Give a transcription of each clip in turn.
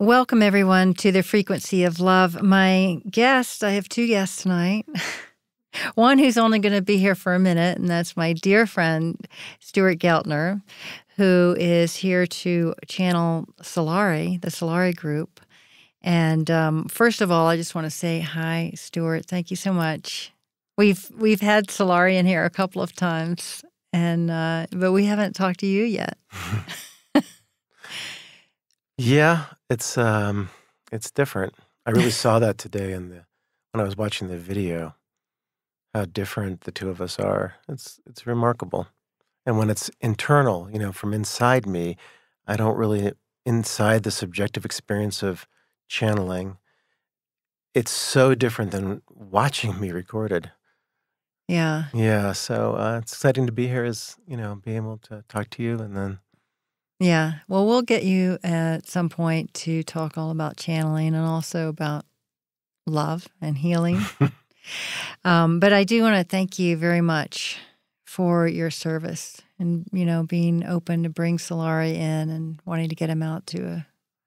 Welcome, everyone, to the Frequency of Love. My guest, I have two guests tonight. One who's only going to be here for a minute, and that's my dear friend, Stuart Geltner, who is here to channel Solari, the Solari group. And first of all, I just want to say hi, Stuart. Thank you so much. We've had Solari in here a couple of times, and but we haven't talked to you yet. Yeah, it's different. I really saw that today when I was watching the video, how different the two of us are. It's remarkable. And when it's internal, from inside me, I don't really inside the subjective experience of channeling. It's so different than watching me recorded. Yeah. Yeah, so it's exciting to be here be able to talk to you and then Yeah. Well, we'll get you at some point to talk all about channeling and also about love and healing. But I do want to thank you very much for your service and, being open to bring Solari in and wanting to get him out to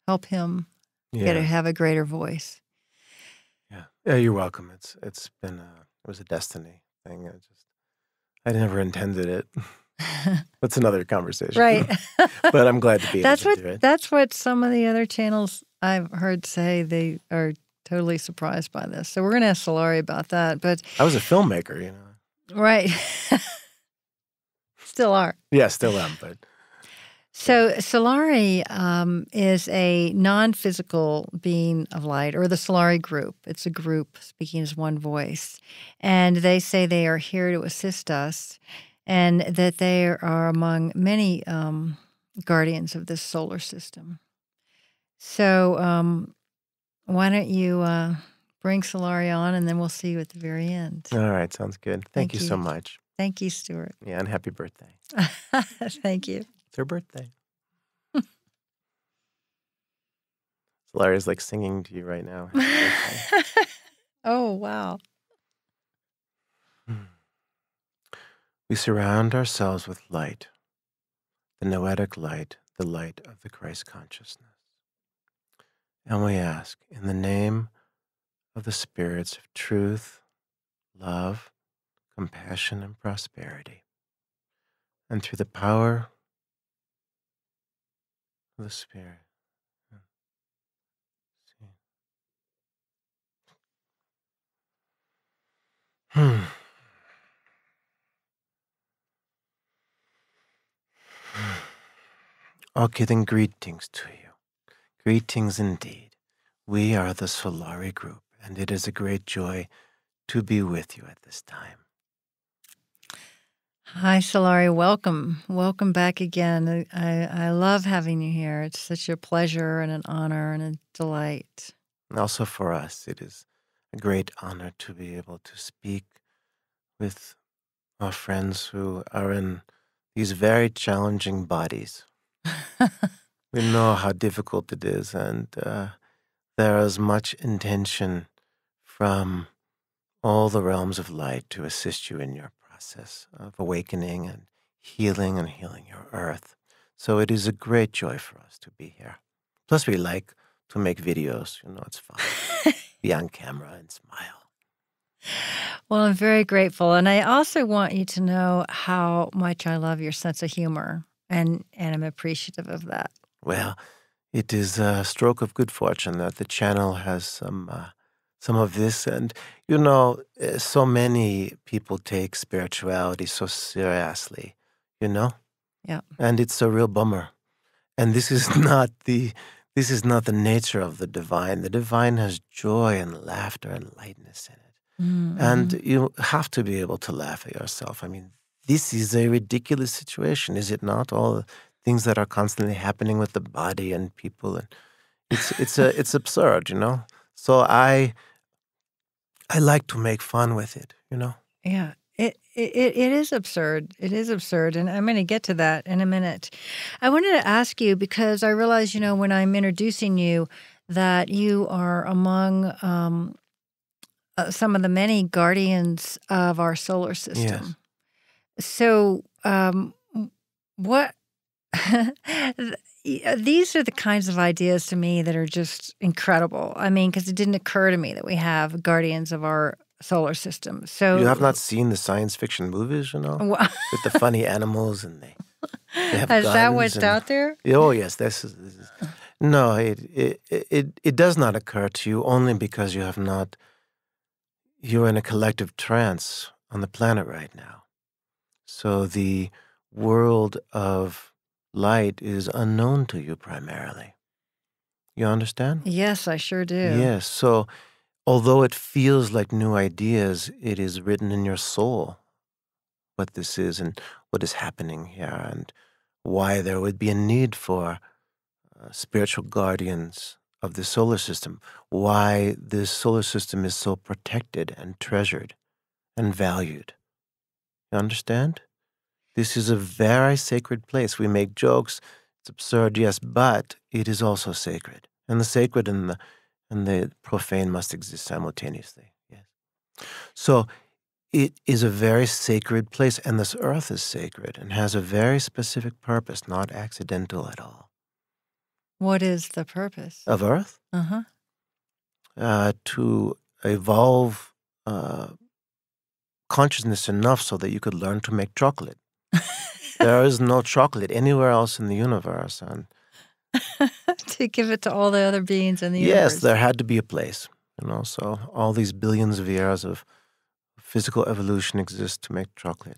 help him have a greater voice. Yeah, you're welcome. It's been it was a destiny thing. I never intended it. That's another conversation. Right. But I'm glad to be able to do it. That's what some of the other channels I've heard say. They are totally surprised by this. So we're going to ask Solari about that. But I was a filmmaker, Right. Still are. Yeah, still am, but... So Solari is a non-physical being of light, or the Solari group. It's a group speaking as one voice. And they say they are here to assist us and that they are among many guardians of this solar system. So why don't you bring Solari on, and then we'll see you at the very end. All right, sounds good. Thank you so much. Thank you, Stuart. Yeah, and happy birthday. Thank you. It's her birthday. Solari's like singing to you right now. Oh, wow. We surround ourselves with light, the noetic light, the light of the Christ consciousness. And we ask, in the name of the spirits of truth, love, compassion, and prosperity, and through the power of the Spirit, Okay, then greetings to you. Greetings indeed. We are the Solari group, and it is a great joy to be with you at this time. Hi, Solari. Welcome. Welcome back again. I love having you here. It's such a pleasure and an honor and a delight. And also for us, it is a great honor to be able to speak with our friends who are in these very challenging bodies. We know how difficult it is, and there is much intention from all the realms of light to assist you in your process of awakening and healing your earth. So it is a great joy for us to be here. Plus, we like to make videos. It's fun. Be on camera and smile. Well, I'm very grateful. And I also want you to know how much I love your sense of humor, and I'm appreciative of that. Well, it is a stroke of good fortune that the channel has some of this. And, so many people take spirituality so seriously, Yeah. And it's a real bummer. And this is not the nature of the divine. The divine has joy and laughter and lightness in it. Mm-hmm. And you have to be able to laugh at yourself. I mean, this is a ridiculous situation, is it not? All the things that are constantly happening with the body and people, and it's absurd, So I like to make fun with it, Yeah, it is absurd. It is absurd, and I'm going to get to that in a minute. I wanted to ask you, because I realize, when I'm introducing you, that you are among some of the many guardians of our solar system. Yes. So, what These are the kinds of ideas to me that are just incredible. I mean, because it didn't occur to me that we have guardians of our solar system. You have So, not seen the science fiction movies, wha- with the funny animals, and they have is that guns, what's and out there? oh yes, this is no, it does not occur to you only because you're in a collective trance on the planet right now. So the world of light is unknown to you primarily. You understand? Yes, I sure do. Yes. So although it feels like new ideas, it is written in your soul what this is and what is happening here and why there would be a need for spiritual guardians of the solar system, why this solar system is so protected and treasured and valued. You understand? This is a very sacred place. We make jokes. It's absurd, yes, but it is also sacred. And the sacred and the profane must exist simultaneously. Yes. So it is a very sacred place, and this earth is sacred and has a very specific purpose, not accidental at all. What is the purpose? Of earth? To evolve consciousness enough so that you could learn to make chocolate. There is no chocolate anywhere else in the universe. And To give it to all the other beings in the yes, universe. there had to be a place, so all these billions of years of physical evolution exist to make chocolate.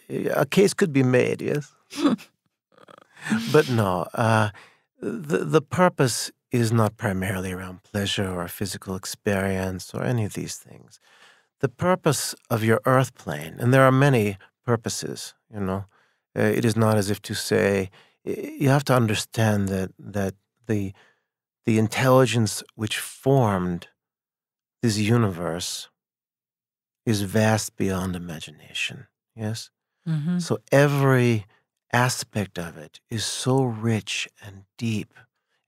A case could be made, yes? But no, the purpose is not primarily around pleasure or physical experience or any of these things. The purpose of your earth plane, and there are many purposes, it is not as if to say, you have to understand that the intelligence which formed this universe is vast beyond imagination, yes? Mm-hmm. So every aspect of it is so rich and deep,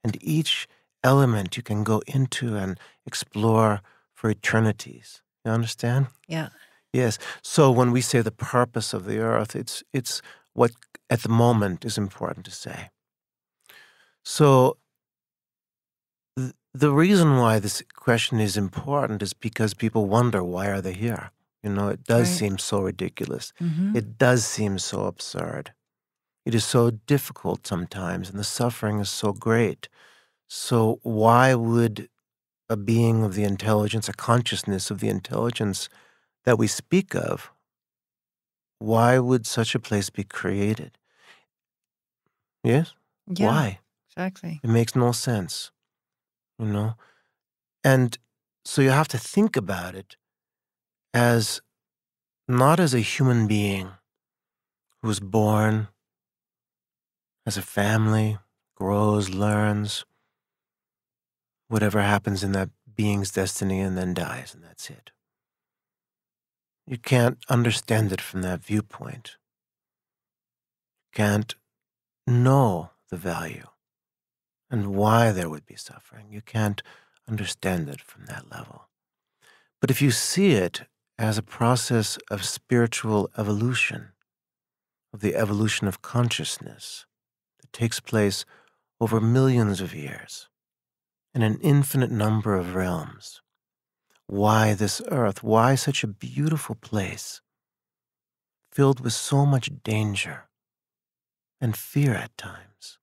and each element you can go into and explore for eternities. You understand? Yeah. Yes. So when we say the purpose of the earth, it's what at the moment is important to say. So the reason why this question is important is because people wonder, why are they here? It does Right. seem so ridiculous. Mm-hmm. It does seem so absurd. It is so difficult sometimes, and the suffering is so great. So why would a being of the intelligence, a consciousness of the intelligence that we speak of, why would such a place be created? Yes? Yeah, Why? exactly. It makes no sense, And so you have to think about it as not as a human being who was born, has a family, grows, learns, whatever happens in that being's destiny, and then dies, and that's it. You can't understand it from that viewpoint. You can't know the value and why there would be suffering. You can't understand it from that level. But if you see it as a process of spiritual evolution, of the evolution of consciousness that takes place over millions of years in an infinite number of realms, why this earth? Why such a beautiful place filled with so much danger and fear at times?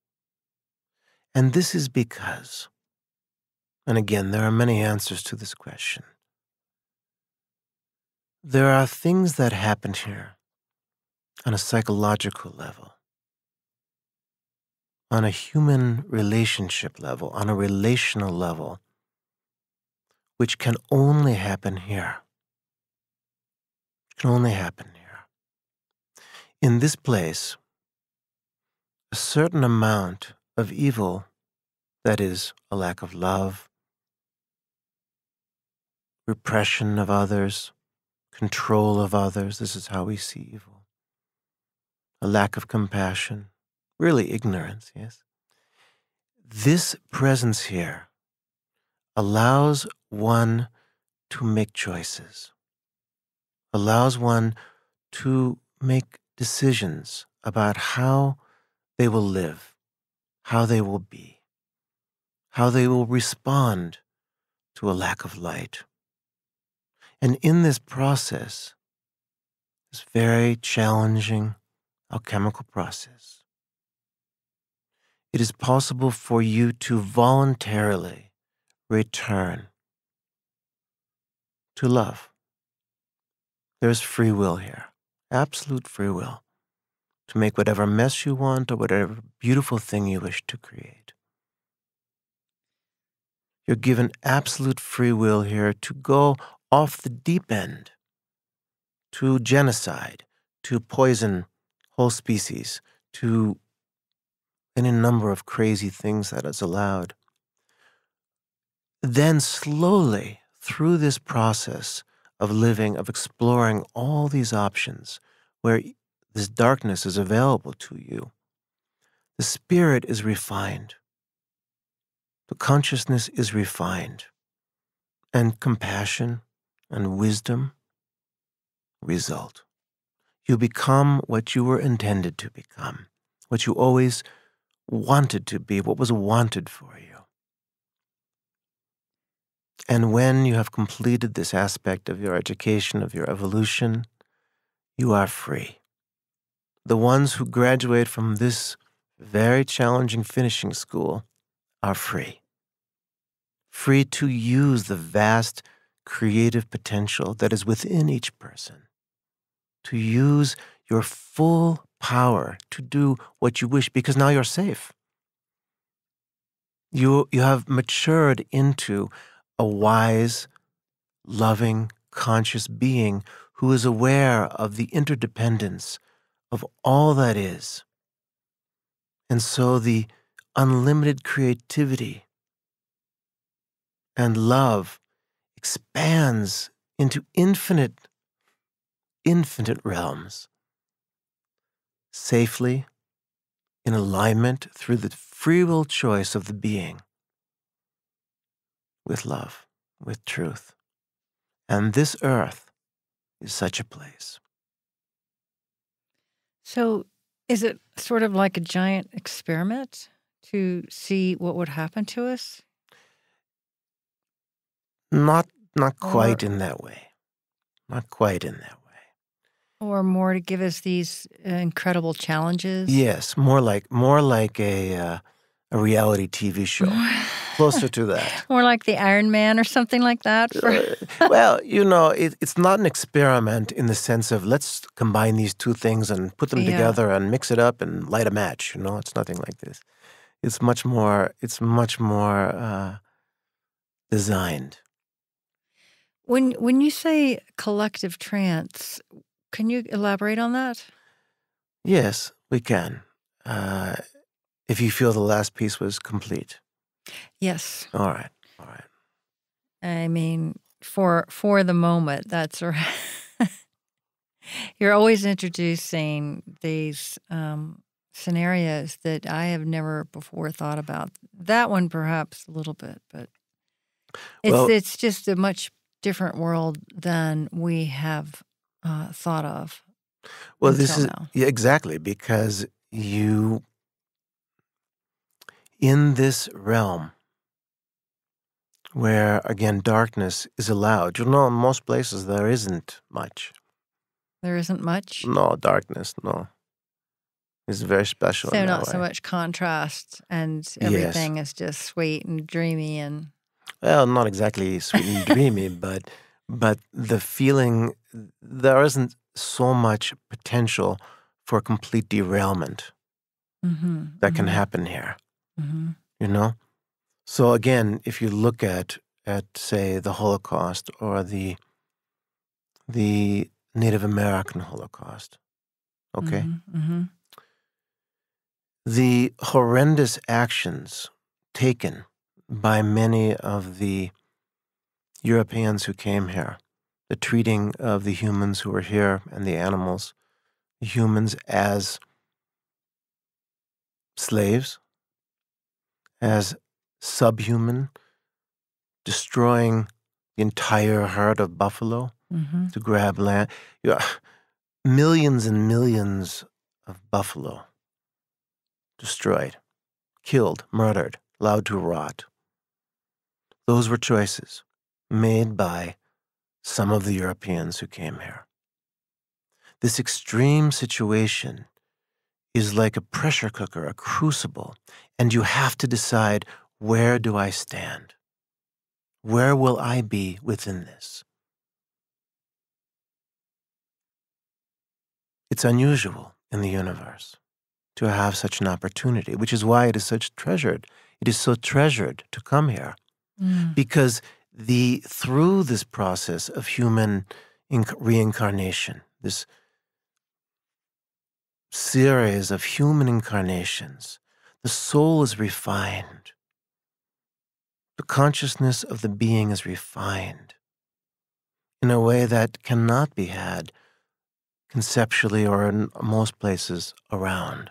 And this is because, and again, there are many answers to this question, there are things that happen here on a psychological level, on a human relationship level, on a relational level, which can only happen here. It can only happen here. In this place, a certain amount of evil, that is, a lack of love, repression of others, control of others, this is how we see evil, a lack of compassion, really ignorance, yes? This presence here allows one to make choices, allows one to make decisions about how they will live, how they will be, how they will respond to a lack of light. And in this process, this very challenging alchemical process, it is possible for you to voluntarily return to love. There's free will here, absolute free will, to make whatever mess you want or whatever beautiful thing you wish to create. You're given absolute free will here to go off the deep end, to genocide, to poison whole species, to any number of crazy things that is allowed. Then slowly, through this process of living, of exploring all these options where this darkness is available to you, the spirit is refined. The consciousness is refined. And compassion and wisdom result. You become what you were intended to become, what you always wanted to be, what was wanted for you. And when you have completed this aspect of your education, of your evolution, you are free. The ones who graduate from this very challenging finishing school are free. Free to use the vast creative potential that is within each person. To use your full power to do what you wish, because now you're safe. You have matured into a wise, loving, conscious being who is aware of the interdependence of all that is. And so the unlimited creativity and love expands into infinite realms, safely, in alignment through the free will choice of the being, with love, with truth. And this earth is such a place. So is it sort of like a giant experiment to see what would happen to us? Not quite in that way. Not quite in that way. Or more to give us these incredible challenges? Yes, more like a reality TV show. Closer to that. More like the Iron Man or something like that? Well, it's not an experiment in the sense of let's combine these two things and put them together and mix it up and light a match. It's nothing like this. It's much more designed. When you say collective trance, can you elaborate on that? Yes, we can. If you feel the last piece was complete. Yes. All right. I mean, for the moment, that's right. You're always introducing these scenarios that I have never before thought about. That one, perhaps a little bit, but it's just a much different world than we have thought of. Well, this is exactly because you, in this realm where, again, darkness is allowed. In most places there isn't much. There isn't much? No, darkness, no. It's very special in that not way. So much contrast and everything is just sweet and dreamy and... Well, not exactly sweet and dreamy, but the feeling, there isn't so much potential for complete derailment that can happen here. So again, if you look at say the Holocaust or the Native American Holocaust, okay, the horrendous actions taken by many of the Europeans who came here, the treating of the humans who were here and the animals, the humans as slaves, as subhuman, destroying the entire herd of buffalo to grab land. Millions and millions of buffalo destroyed, killed, murdered, allowed to rot. Those were choices made by some of the Europeans who came here. This extreme situation is like a pressure cooker, a crucible, and you have to decide, where do I stand? Where will I be within this? It's unusual in the universe to have such an opportunity, which is why it is such treasured. It is so treasured to come here, because through this process of human reincarnation, this series of human incarnations, the soul is refined. The consciousness of the being is refined in a way that cannot be had conceptually or in most places around.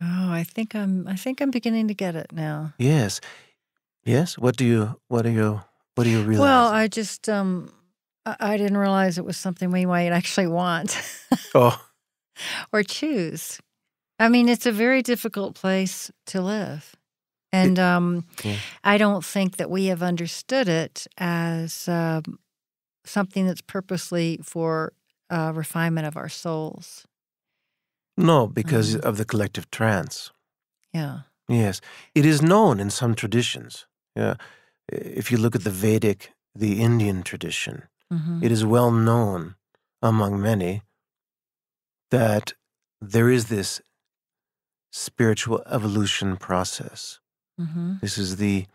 Oh, I think I'm beginning to get it now. Yes. Yes. What do you realize? Well, I just I didn't realize it was something we might actually want. Oh. Or choose. I mean, it's a very difficult place to live. And I don't think that we have understood it as something that's purposely for refinement of our souls. No, because of the collective trance. Yeah. Yes. It is known in some traditions. Yeah. If you look at the Indian tradition, it is well known among many that there is this spiritual evolution process. This is the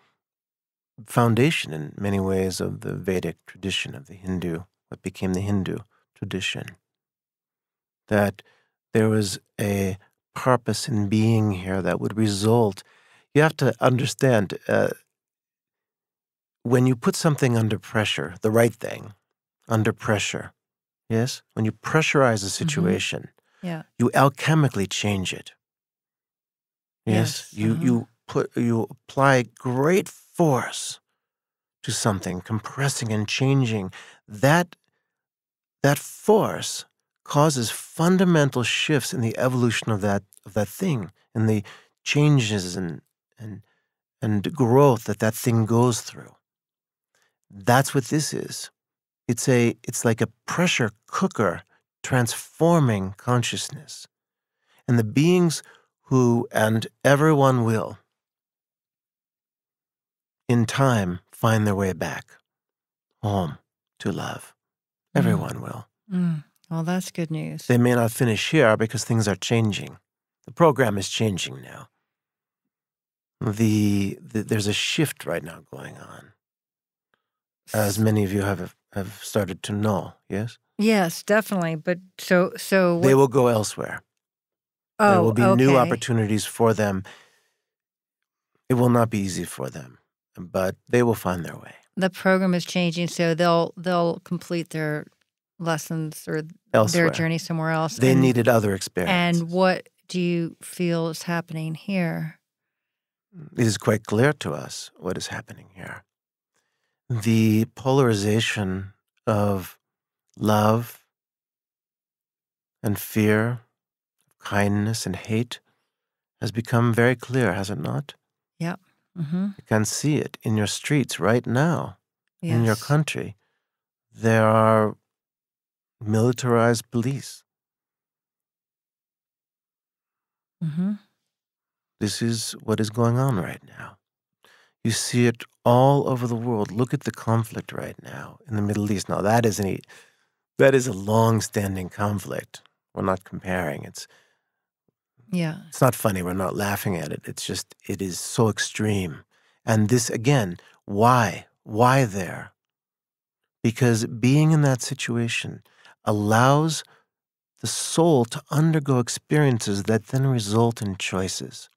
foundation in many ways of the Vedic tradition of the Hindu, what became the Hindu tradition. That there was a purpose in being here that would result. You have to understand, when you put something under pressure, the right thing, under pressure, yes? When you pressurize a situation, you alchemically change it. Yes? You apply great force to something, compressing and changing. That force causes fundamental shifts in the evolution of that thing, and the changes and growth that thing goes through. That's what this is. It's like a pressure cooker transforming consciousness. And the beings who, and everyone will, in time, find their way back home to love. Everyone will. Well, that's good news. They may not finish here because things are changing. The program is changing now. There's a shift right now going on, as many of you have started to know. Yes. Yes, definitely. But so they will go elsewhere. Oh, there will be new opportunities for them. It will not be easy for them, but they will find their way. The program is changing, so they'll complete their lessons or elsewhere. Their journey somewhere else. They needed other experiences. And what do you feel is happening here? It is quite clear to us what is happening here. The polarization of love and fear, kindness and hate has become very clear, has it not? Yep. You can see it in your streets right now, in your country. There are militarized police. This is what is going on right now. You see it all over the world. Look at the conflict right now in the Middle East. Now, that is a long-standing conflict. We're not comparing. It's not funny. We're not laughing at it. It's just, it is so extreme. And this, again, why? Why there? Because being in that situation allows the soul to undergo experiences that then result in choices,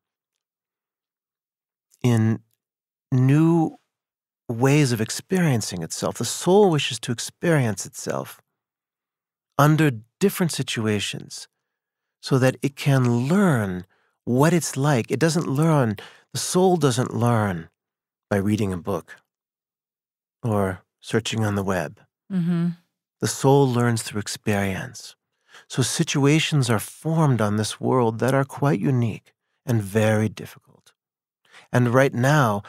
in new ways of experiencing itself. The soul wishes to experience itself under different situations so that it can learn what it's like. It doesn't learn, the soul doesn't learn by reading a book or searching on the web. The soul learns through experience. So situations are formed on this world that are quite unique and very difficult. And right now,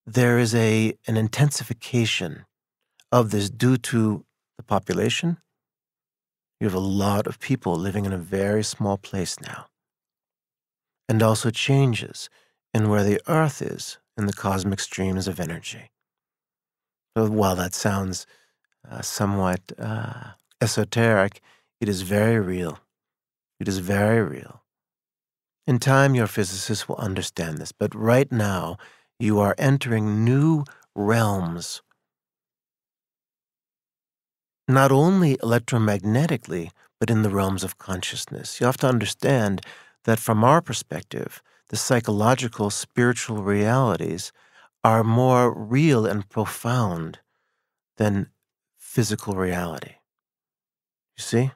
there is an intensification of this due to the population. You have a lot of people living in a very small place now. And also changes in where the Earth is in the cosmic streams of energy. So while that sounds somewhat esoteric, it is very real. It is very real. In time, your physicists will understand this, but right now, you are entering new realms, not only electromagnetically, but in the realms of consciousness. You have to understand that from our perspective, the psychological, spiritual realities are more real and profound than physical reality. You see?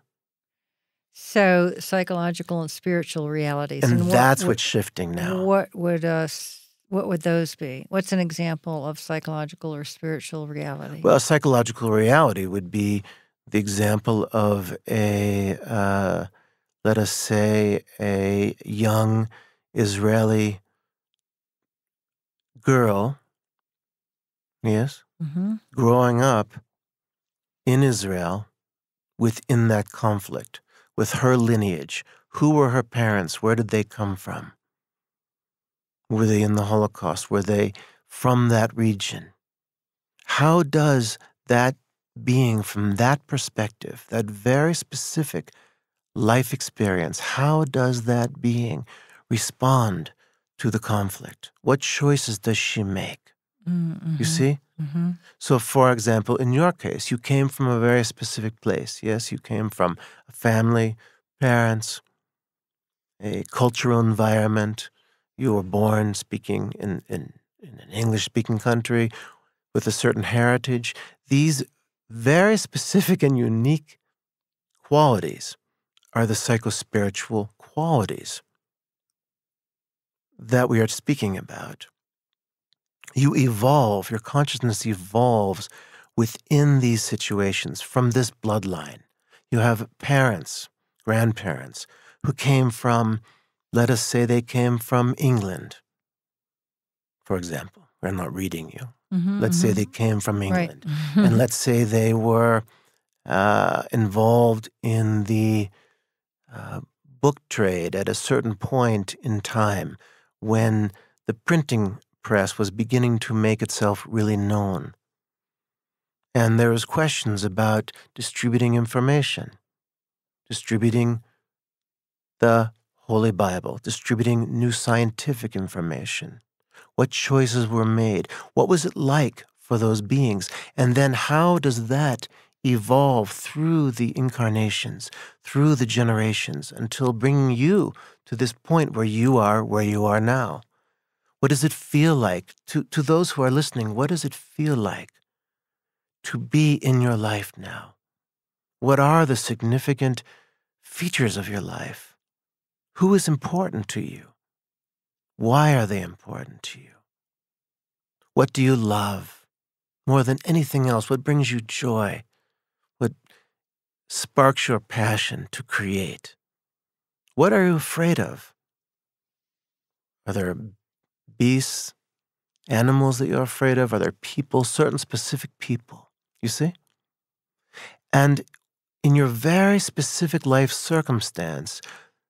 So psychological and spiritual realities, And and that's what's shifting now. What would those be? What's an example of psychological or spiritual reality? Well, a psychological reality would be the example of let us say, a young Israeli girl, yes, growing up in Israel within that conflict, with her lineage. Who were her parents? Where did they come from? Were they in the Holocaust? Were they from that region? How does that being from that perspective, that very specific life experience, how does that being respond to the conflict? What choices does she make? You see? So, for example, in your case, you came from a very specific place. Yes, you came from a family, parents, a cultural environment. You were born speaking in an English-speaking country with a certain heritage. These very specific and unique qualities are the psychospiritual qualities that we are speaking about. You evolve, your consciousness evolves within these situations from this bloodline. You have parents, grandparents, who came from, let us say they came from England, for example. We're not reading you. Let's say they came from England. Right. And let's say they were involved in the book trade at a certain point in time when the printing press was beginning to make itself really known. And there was questions about distributing information, distributing the Holy Bible, distributing new scientific information. What choices were made? What was it like for those beings? And then how does that evolve through the incarnations, through the generations, until bringing you to this point where you are now? What does it feel like? To those who are listening, what does it feel like to be in your life now? What are the significant features of your life? Who is important to you? Why are they important to you? What do you love more than anything else? What brings you joy? What sparks your passion to create? What are you afraid of? Are there beasts, animals that you're afraid of? Are there people, certain specific people? You see? And in your very specific life circumstance,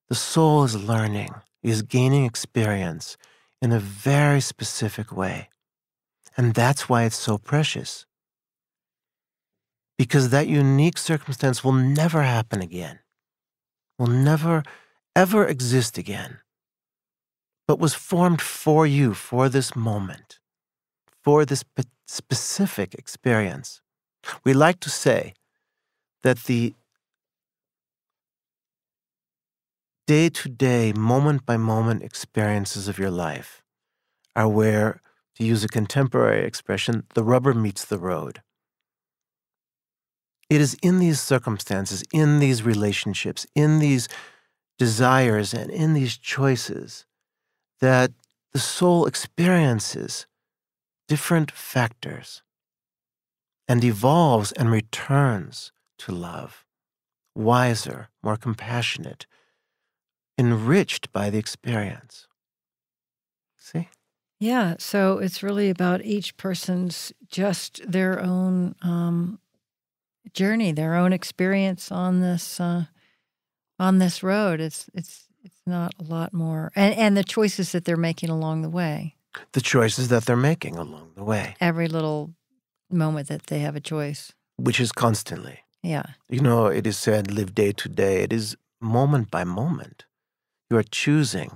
the soul is learning, is gaining experience in a very specific way. And that's why it's so precious. Because that unique circumstance will never happen again, will never, ever exist again, but was formed for you, for this moment, for this specific experience. We like to say that the day-to-day, moment-by-moment experiences of your life are where, to use a contemporary expression, the rubber meets the road. It is in these circumstances, in these relationships, in these desires, and in these choices that the soul experiences different factors and evolves and returns to love, wiser, more compassionate, enriched by the experience. See? Yeah, so it's really about each person's just their own journey, their own experience on this road. It's not a lot more, and the choices that they're making along the way. The choices that they're making along the way, Every little moment that they have a choice. which is constantly. Yeah. You know, it is said, live day to day. It is moment by moment. You are choosing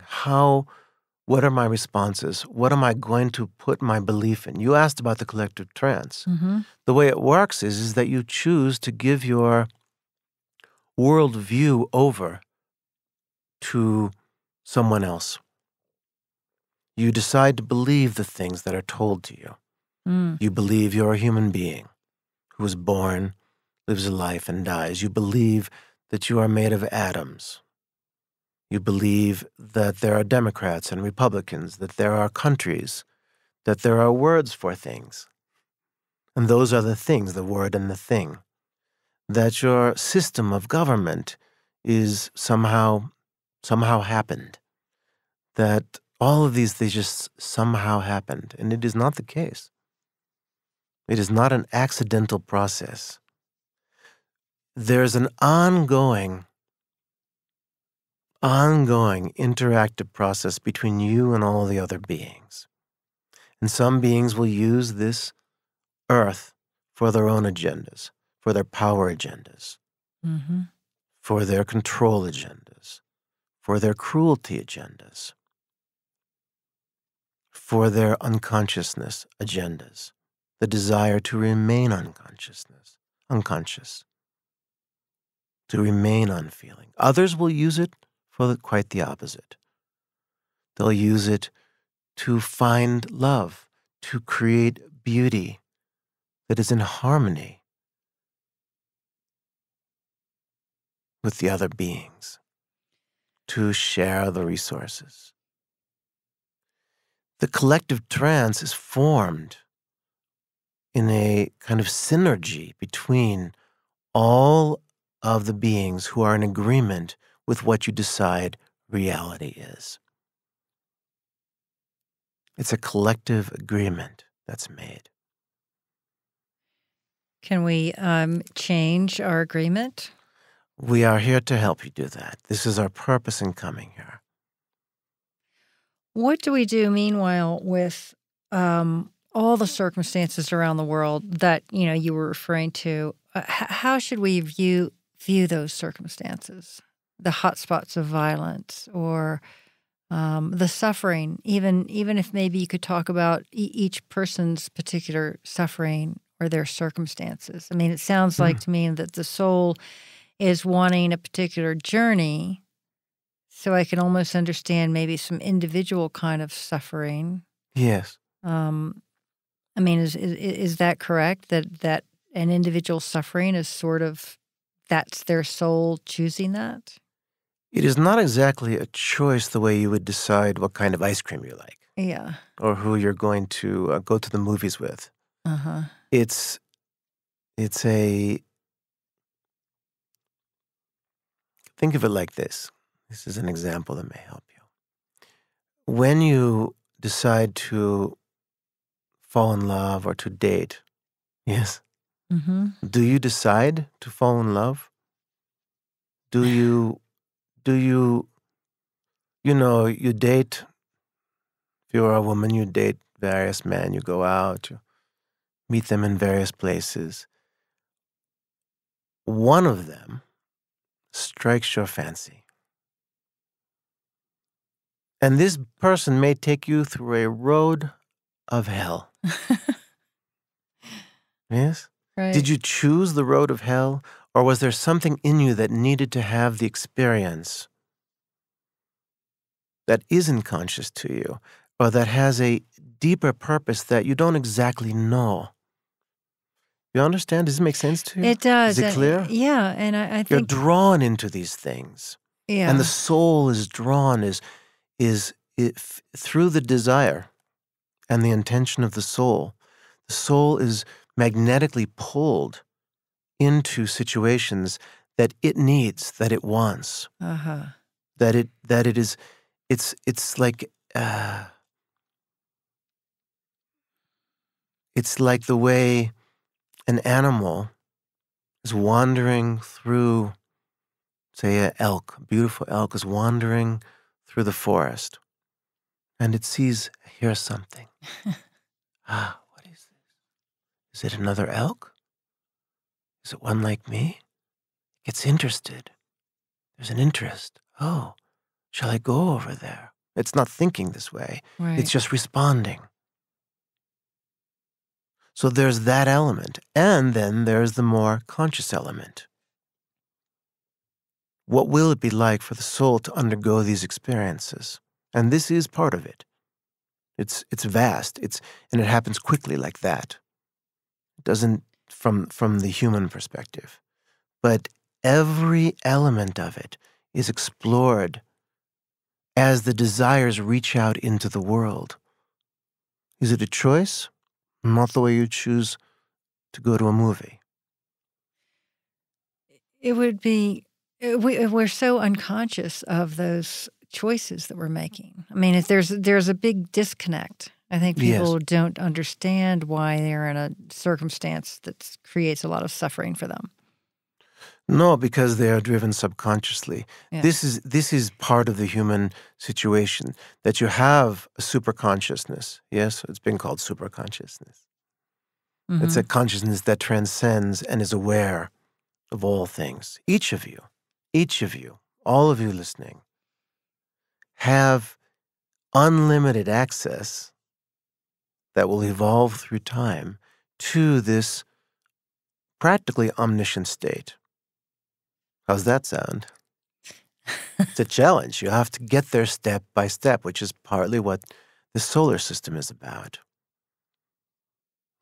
what are my responses? What am I going to put my belief in? You asked about the collective trance. Mm-hmm. The way it works is that you choose to give your worldview over to someone else. You decide to believe the things that are told to you. Mm. You believe you're a human being who is born, lives a life, and dies. You believe that you are made of atoms. You believe that there are Democrats and Republicans, that there are countries, that there are words for things. And those are the things, the word and the thing. That your system of government is somehow happened. That all of these, they just somehow happened. And it is not the case. It is not an accidental process. There's an ongoing interactive process between you and all the other beings. And some beings will use this earth for their own agendas, for their power agendas, Mm-hmm. for their control agendas, for their cruelty agendas, for their unconsciousness agendas, the desire to remain unconscious, to remain unfeeling. Others will use it for quite the opposite. They'll use it to find love, to create beauty that is in harmony with the other beings, to share the resources. The collective trance is formed in a kind of synergy between all of the beings who are in agreement with what you decide reality is. It's a collective agreement that's made. Can we change our agreement? We are here to help you do that. This is our purpose in coming here. What do we do, meanwhile, with all the circumstances around the world that you were referring to? How should we view those circumstances, the hotspots of violence, or the suffering? Even if maybe you could talk about each person's particular suffering or their circumstances. I mean, it sounds like to me that the soul is wanting a particular journey. So I can almost understand maybe some individual kind of suffering. Yes. I mean, is that correct? That an individual suffering is sort of, that's their soul choosing that? It is not exactly a choice the way you would decide what kind of ice cream you like. Yeah. Or who you're going to go to the movies with. Uh-huh. It's think of it like this. This is an example that may help you. When you decide to fall in love or to date, yes, Mm-hmm. do you decide to fall in love? Do you you date, if you're a woman, you date various men, you go out, you meet them in various places. One of them strikes your fancy. And this person may take you through a road of hell. Yes? Right. Did you choose the road of hell, or was there something in you that needed to have the experience that isn't conscious to you, or that has a deeper purpose that you don't exactly know? You understand? Does it make sense to you? It does. Is it clear? Yeah, and I You're think, drawn into these things. yeah. And the soul is drawn through the desire and the intention of the soul. The soul is magnetically pulled into situations that it needs, that it wants, Uh-huh. that it is. It's like It's like the way an animal is wandering through, say, an elk, a beautiful elk is wandering through the forest, and it hears something. What is this? Is it another elk? Is it one like me? It gets interested. There's an interest. Oh, shall I go over there? It's not thinking this way. Right. It's just responding. So there's that element. And then there's the more conscious element. What will it be like for the soul to undergo these experiences? And this is part of it. It's vast. And it happens quickly like that. It doesn't from the human perspective. But every element of it is explored as the desires reach out into the world. Is it a choice? Not the way you choose to go to a movie. It would be, we're so unconscious of those choices that we're making. I mean, there's a big disconnect. I think people don't understand why they're in a circumstance that creates a lot of suffering for them. No, because they are driven subconsciously. Yeah. This is part of the human situation, that you have a superconsciousness. Yes, it's been called superconsciousness. Mm-hmm. It's a consciousness that transcends and is aware of all things. Each of you, all of you listening, have unlimited access that will evolve through time to this practically omniscient state. How's that sound? It's a challenge. You have to get there step by step, which is partly what the solar system is about.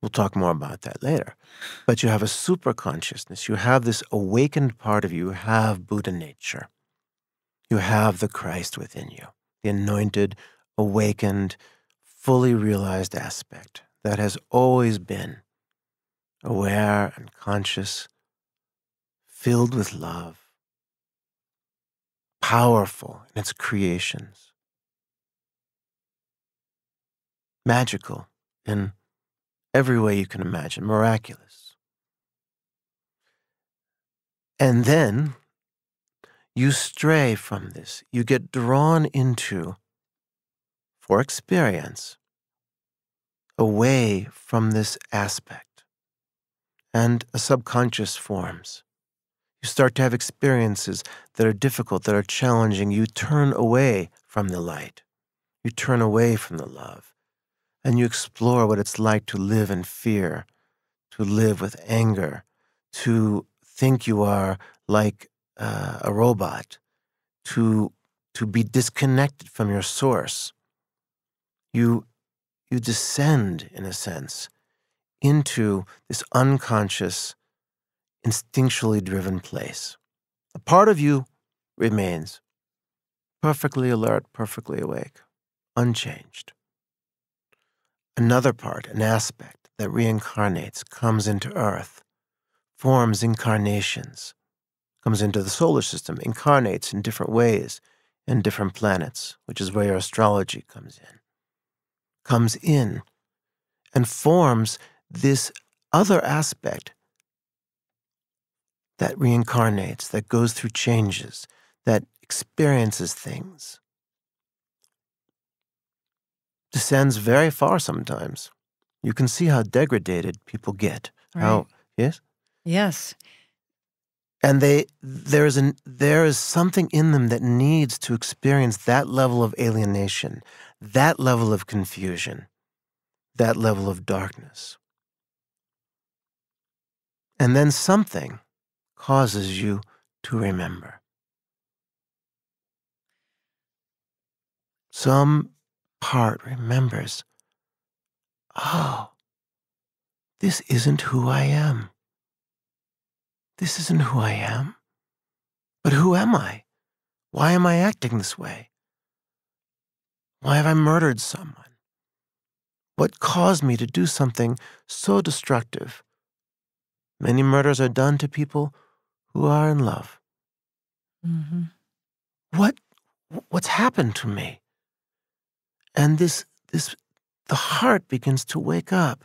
We'll talk more about that later. But you have a super consciousness. You have this awakened part of you. You have Buddha nature. You have the Christ within you, the anointed, awakened, fully realized aspect that has always been aware and conscious, filled with love, powerful in its creations, magical in every way you can imagine, miraculous. And then you stray from this. You get drawn into, for experience, away from this aspect. And a subconscious forms. You start to have experiences that are difficult, that are challenging. You turn away from the light. You turn away from the love. And you explore what it's like to live in fear, to live with anger, to think you are like a robot, to be disconnected from your source. You descend, in a sense, into this unconscious, instinctually driven place. A part of you remains perfectly alert, perfectly awake, unchanged. Another part, an aspect that reincarnates, comes into Earth, forms incarnations, comes into the solar system, incarnates in different ways in different planets, which is where your astrology comes in and forms this other aspect that reincarnates, that goes through changes, that experiences things, descends very far sometimes. You can see how degraded people get. Right. Yes? Yes. And there is something in them that needs to experience that level of alienation, that level of confusion, that level of darkness. And then something causes you to remember. Some part remembers, oh, this isn't who I am. This isn't who I am. But who am I? Why am I acting this way? Why have I murdered someone? What caused me to do something so destructive? Many murders are done to people who are in love. Mm-hmm. What's happened to me? And the heart begins to wake up.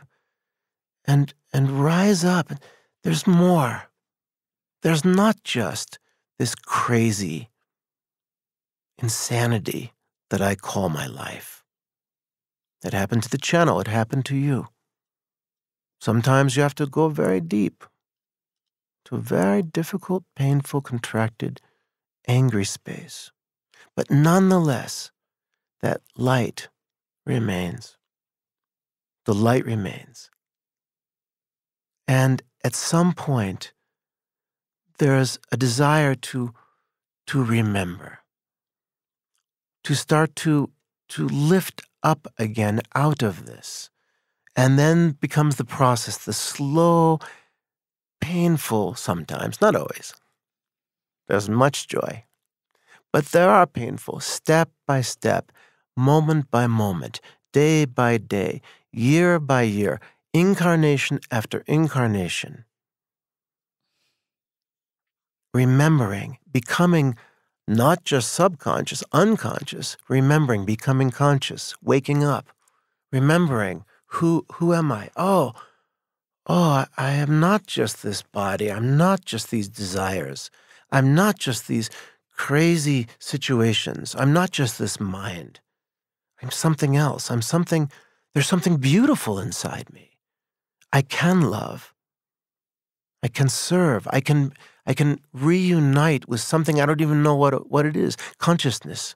and rise up. There's more. There's not just this crazy insanity that I call my life. It happened to the channel. It happened to you. Sometimes you have to go very deep to a very difficult, painful, contracted, angry space. But nonetheless, that light remains. The light remains. And at some point, there's a desire to remember, to start to lift up again out of this. And then becomes the process, the slow, painful sometimes, not always. There's much joy. But there are painful, step by step, moment by moment, day by day, year by year, incarnation after incarnation. Remembering, becoming not just subconscious, unconscious, remembering, becoming conscious, waking up, remembering, who am I? Oh, I am not just this body. I'm not just these desires. I'm not just these crazy situations. I'm not just this mind. I'm something else. There's something beautiful inside me. I can love. I can serve. I can reunite with something I don't even know what it is, consciousness.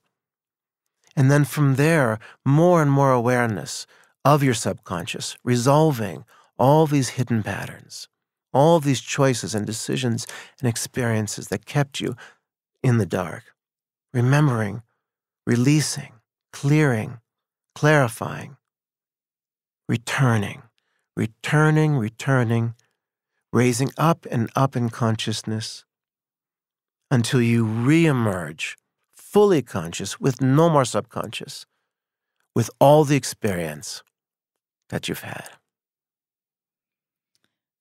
And then from there, more and more awareness of your subconscious, resolving all these hidden patterns, all these choices and decisions and experiences that kept you in the dark. Remembering, releasing, clearing, clarifying, returning, raising up and up in consciousness until you reemerge fully conscious with no more subconscious, with all the experience that you've had.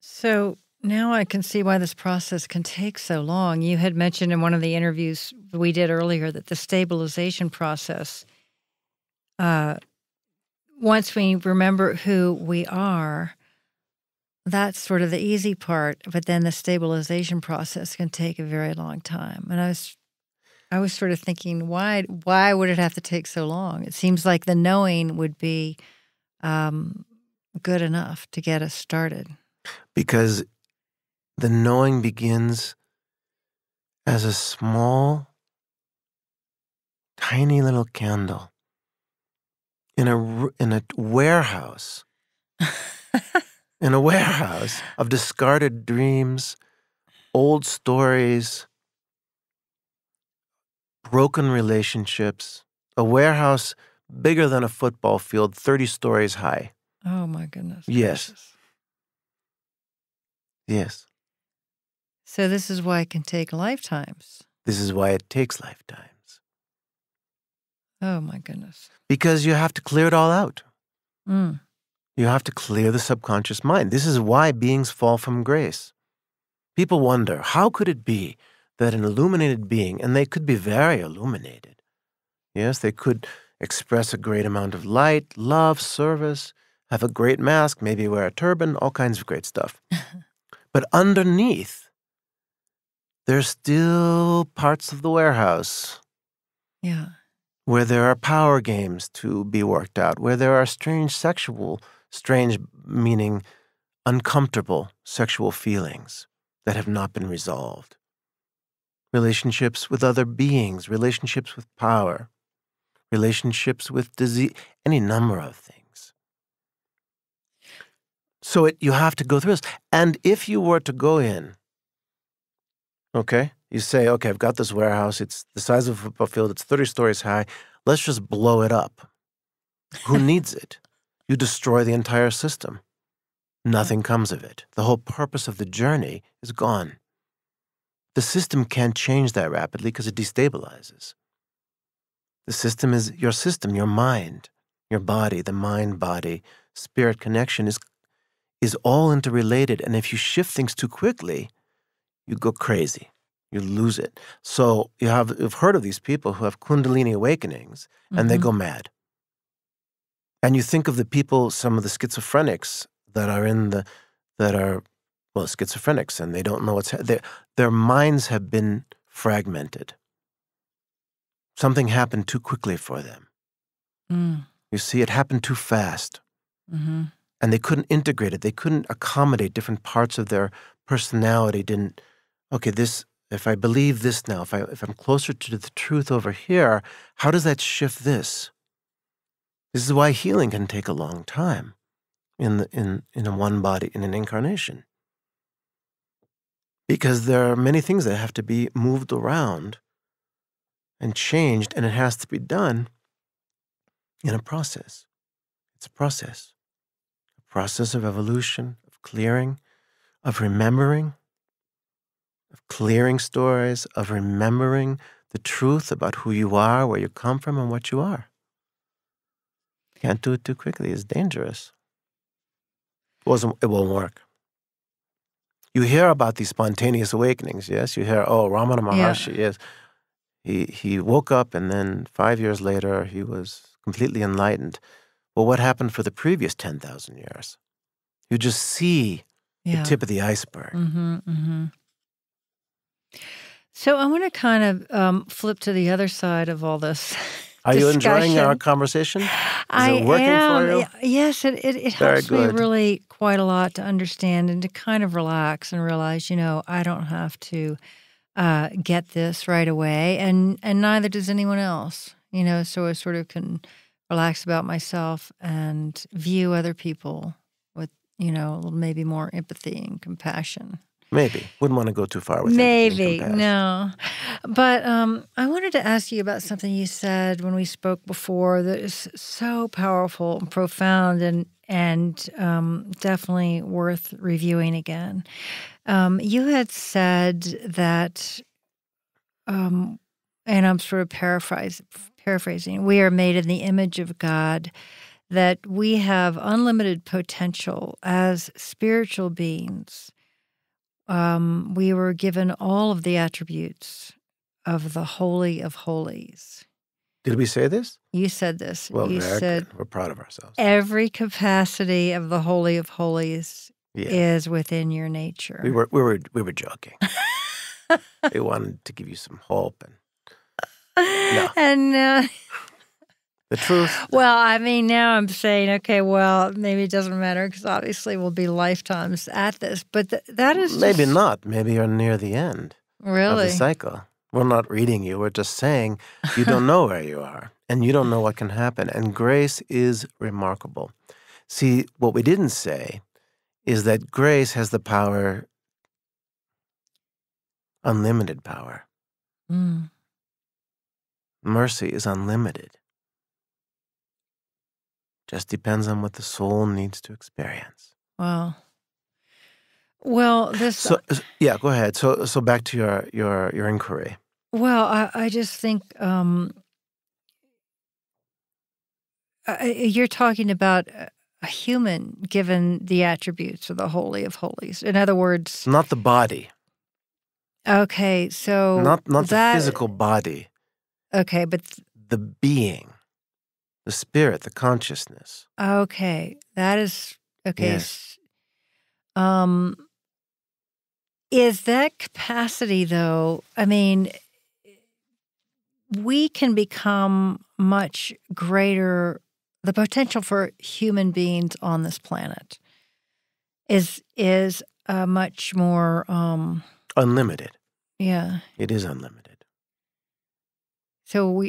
So now I can see why this process can take so long. You had mentioned in one of the interviews we did earlier that the stabilization process, once we remember who we are, that's sort of the easy part, but then the stabilization process can take a very long time. And I was sort of thinking, why would it have to take so long? It seems like the knowing would be good enough to get us started. Because the knowing begins as a small, tiny little candle in a warehouse. In a warehouse of discarded dreams, old stories, broken relationships, a warehouse bigger than a football field, 30 stories high. Oh, my goodness. Yes. Gracious. Yes. So this is why it can take lifetimes. This is why it takes lifetimes. Oh, my goodness. Because you have to clear it all out. Mm. You have to clear the subconscious mind. This is why beings fall from grace. People wonder, how could it be that an illuminated being, and they could be very illuminated, yes, they could express a great amount of light, love, service, have a great mask, maybe wear a turban, all kinds of great stuff. But underneath, there's still parts of the warehouse. Yeah. Where there are power games to be worked out, where there are strange meaning uncomfortable sexual feelings that have not been resolved. Relationships with other beings, relationships with power, relationships with disease, any number of things. So you have to go through this. And if you were to go in, okay, you say, okay, I've got this warehouse. It's the size of a football field. It's 30 stories high. Let's just blow it up. Who needs it? You destroy the entire system. Nothing comes of it. The whole purpose of the journey is gone. The system can't change that rapidly because it destabilizes. The system is your system, your mind, your body, the mind-body, spirit connection is all interrelated. And if you shift things too quickly, you go crazy. You lose it. So you've heard of these people who have Kundalini awakenings and they go mad. And you think of the people, some of the schizophrenics that are schizophrenics, and they don't know their minds have been fragmented. Something happened too quickly for them. Mm. You see, it happened too fast. Mm-hmm. And they couldn't integrate it. They couldn't accommodate different parts of their personality. If I believe this now, if I'm closer to the truth over here, how does that shift this? This is why healing can take a long time in a one body, in an incarnation. Because there are many things that have to be moved around and changed, and it has to be done in a process. It's a process of evolution, of clearing, of remembering, of clearing stories, of remembering the truth about who you are, where you come from, and what you are. Can't do it too quickly. It's dangerous. It won't work. You hear about these spontaneous awakenings, yes? You hear, Ramana Maharshi, yes. He woke up, and then 5 years later, he was completely enlightened. Well, what happened for the previous 10,000 years? You just see the tip of the iceberg. Mm-hmm, mm-hmm. So I want to kind of flip to the other side of all this. Are you enjoying our conversation? Is it working for you? Yes, it helps me really quite a lot to understand and to kind of relax and realize, I don't have to get this right away, and neither does anyone else. So I sort of can relax about myself and view other people with, a little maybe more empathy and compassion. Maybe. Wouldn't want to go too far with Maybe, no. But I wanted to ask you about something you said when we spoke before that is so powerful and profound and definitely worth reviewing again. You had said that, and I'm sort of paraphrasing, we are made in the image of God, that we have unlimited potential as spiritual beings. We were given all of the attributes of the Holy of Holies. Did we say this? You said this. Well, you very said good. We're proud of ourselves. Every capacity of the Holy of Holies is within your nature. We were joking. We wanted to give you some hope, and the truth. Well, I mean, now I'm saying, okay, well, maybe it doesn't matter because obviously we'll be lifetimes at this. But that is maybe not. Maybe you're near the end of the cycle. We're not reading you. We're just saying you don't know where you are, and you don't know what can happen. And grace is remarkable. See, what we didn't say is that grace has the power, unlimited power. Mm. Mercy is unlimited. Just depends on what the soul needs to experience. Wow. Well, this. So go ahead. So back to your inquiry. Well, I just think you're talking about a human given the attributes of the Holy of Holies. In other words, not the body. Okay, so not the physical body. Okay, but the being. The spirit, the consciousness. Okay, that is okay. Yes. Is that capacity, though? I mean, we can become much greater. The potential for human beings on this planet is much more unlimited. Yeah, it is unlimited. So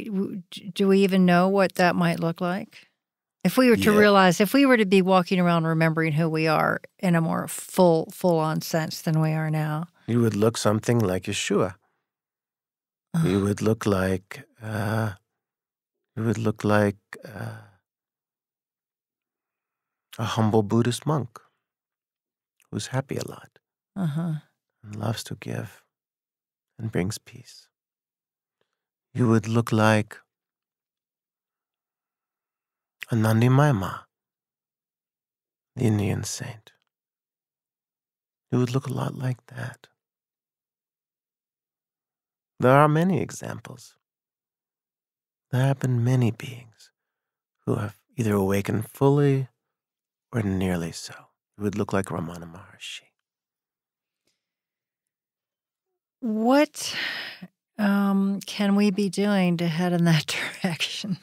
do we even know what that might look like? If we were to realize, if we were to be walking around remembering who we are in a more full-on sense than we are now. You would look something like Yeshua. You would look like, a humble Buddhist monk who's happy a lot and loves to give and brings peace. You would look like a Nandi Maima, the Indian saint. You would look a lot like that. There are many examples. There have been many beings who have either awakened fully or nearly so. You would look like Ramana Maharshi. What can we be doing to head in that direction?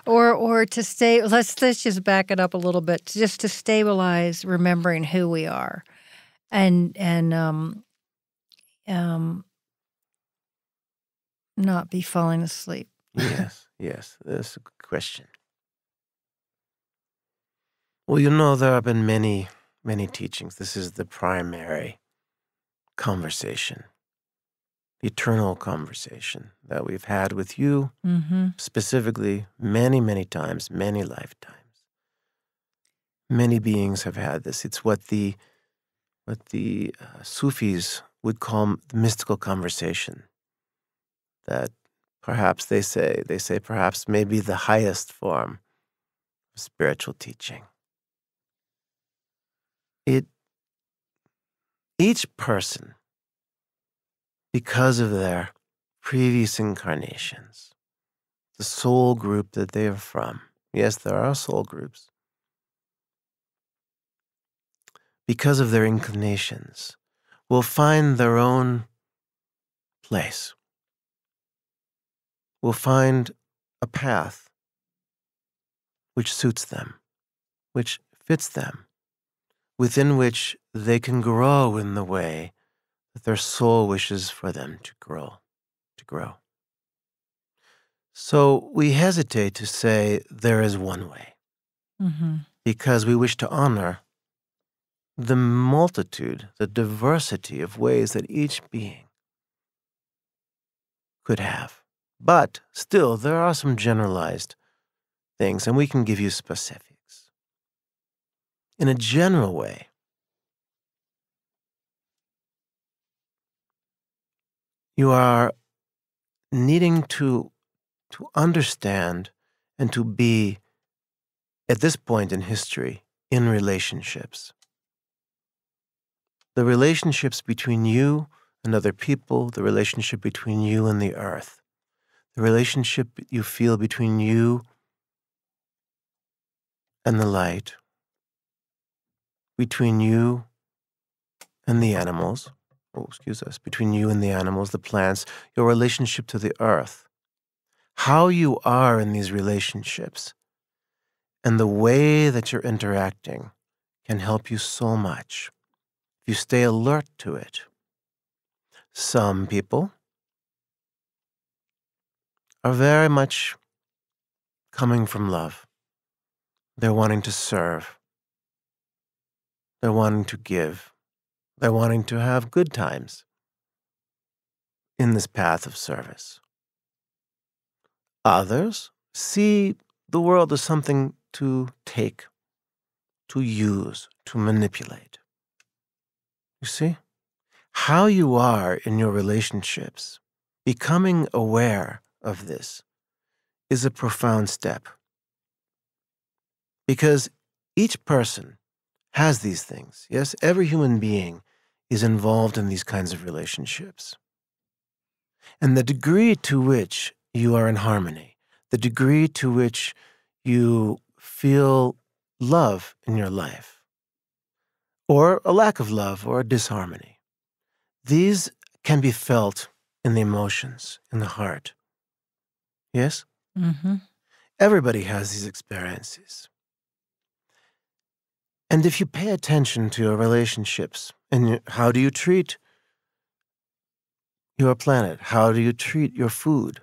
Or to stay, let's just back it up a little bit, just to stabilize remembering who we are and not be falling asleep. Yes, that's a good question. Well, there have been many, many teachings. This is the primary conversation, the eternal conversation that we've had with you, specifically many, many times, many lifetimes. Many beings have had this. It's what the Sufis would call the mystical conversation. That perhaps they say perhaps maybe the highest form of spiritual teaching. Each person, because of their previous incarnations, the soul group that they are from. Yes, there are soul groups. Because of their inclinations, will find their own place, will find a path which suits them, which fits them, within which they can grow in the way that their soul wishes for them to grow. So we hesitate to say there is one way, because we wish to honor the multitude, the diversity of ways that each being could have. But still, there are some generalized things, and we can give you specifics. In a general way, you are needing to understand and to be, at this point in history, in relationships. The relationships between you and other people, the relationship between you and the earth, the relationship you feel between you and the light, between you and the animals, between you and the animals, the plants, your relationship to the earth, how you are in these relationships, and the way that you're interacting can help you so much if you stay alert to it. Some people are very much coming from love. They're wanting to serve. They're wanting to give. They're wanting to have good times in this path of service. Others see the world as something to take, to use, to manipulate. You see? How you are in your relationships, becoming aware of this, is a profound step. Because each person has these things. Yes, every human being is involved in these kinds of relationships. And the degree to which you are in harmony, the degree to which you feel love in your life, or a lack of love or a disharmony, these can be felt in the emotions, in the heart. Yes? Everybody has these experiences. And if you pay attention to your relationships, and how do you treat your planet? How do you treat your food?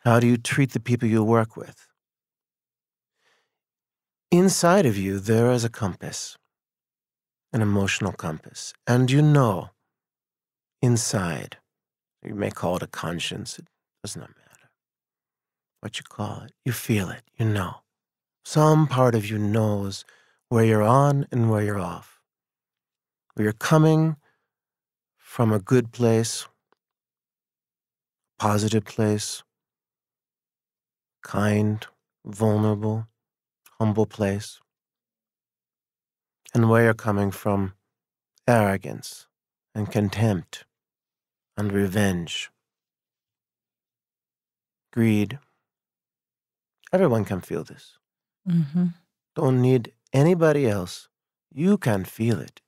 How do you treat the people you work with? Inside of you, there is a compass, an emotional compass. And you know, inside, you may call it a conscience, it does not matter what you call it. You feel it, you know. Some part of you knows where you're on and where you're off, where you're coming from a good place, positive place, kind, vulnerable, humble place, and where you're coming from arrogance and contempt and revenge, greed. Everyone can feel this. don't need anybody else. You can feel it.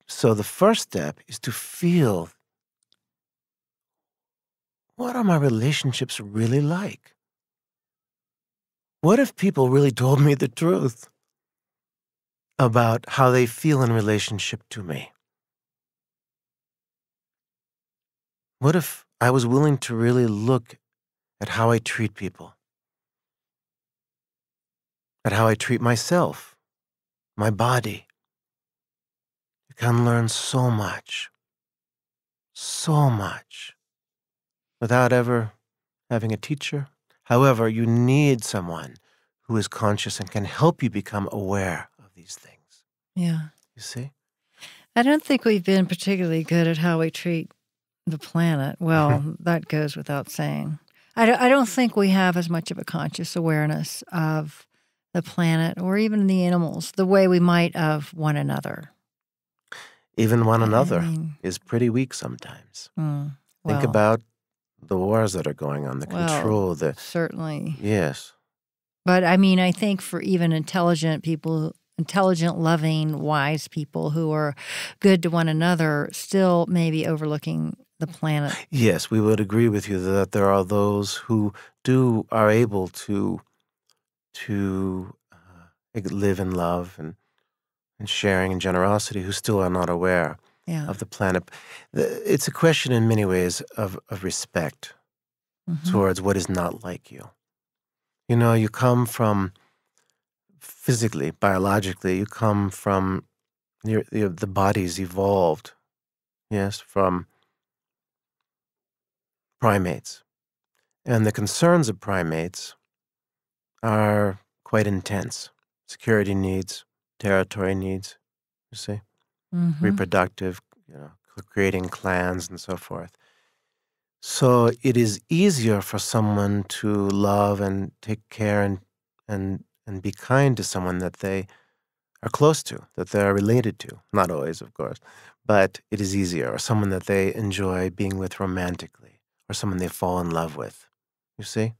So the first step is to feel, what are my relationships really like? What if people really told me the truth about how they feel in relationship to me? What if I was willing to really look at how I treat people, at how I treat myself, my body? You can learn so much without ever having a teacher. However, you need someone who is conscious and can help you become aware of these things. Yeah. You see? I don't think we've been particularly good at how we treat the planet. Well, that goes without saying. I don't think we have as much of a conscious awareness of the planet or even the animals the way we might of one another. Even one I another mean, is pretty weak sometimes. Think well, about the wars that are going on, the control, certainly. yes. But I mean, I think for even intelligent people, intelligent, loving, wise people who are good to one another, still maybe overlooking the planet. Yes, we would agree with you that there are those who are able to live in love and sharing and generosity, who still are not aware of the planet. It's a question in many ways of respect towards what is not like you. You know, you come from physically, biologically, you come from the body's evolved, yes, from primates. And the concerns of primates are quite intense. Security needs, territory needs, you see, reproductive, creating clans and so forth. So it is easier for someone to love and take care and be kind to someone that they are close to, that they're related to. Not always, of course, but it is easier. Or someone that they enjoy being with romantically, or someone they fall in love with. You see?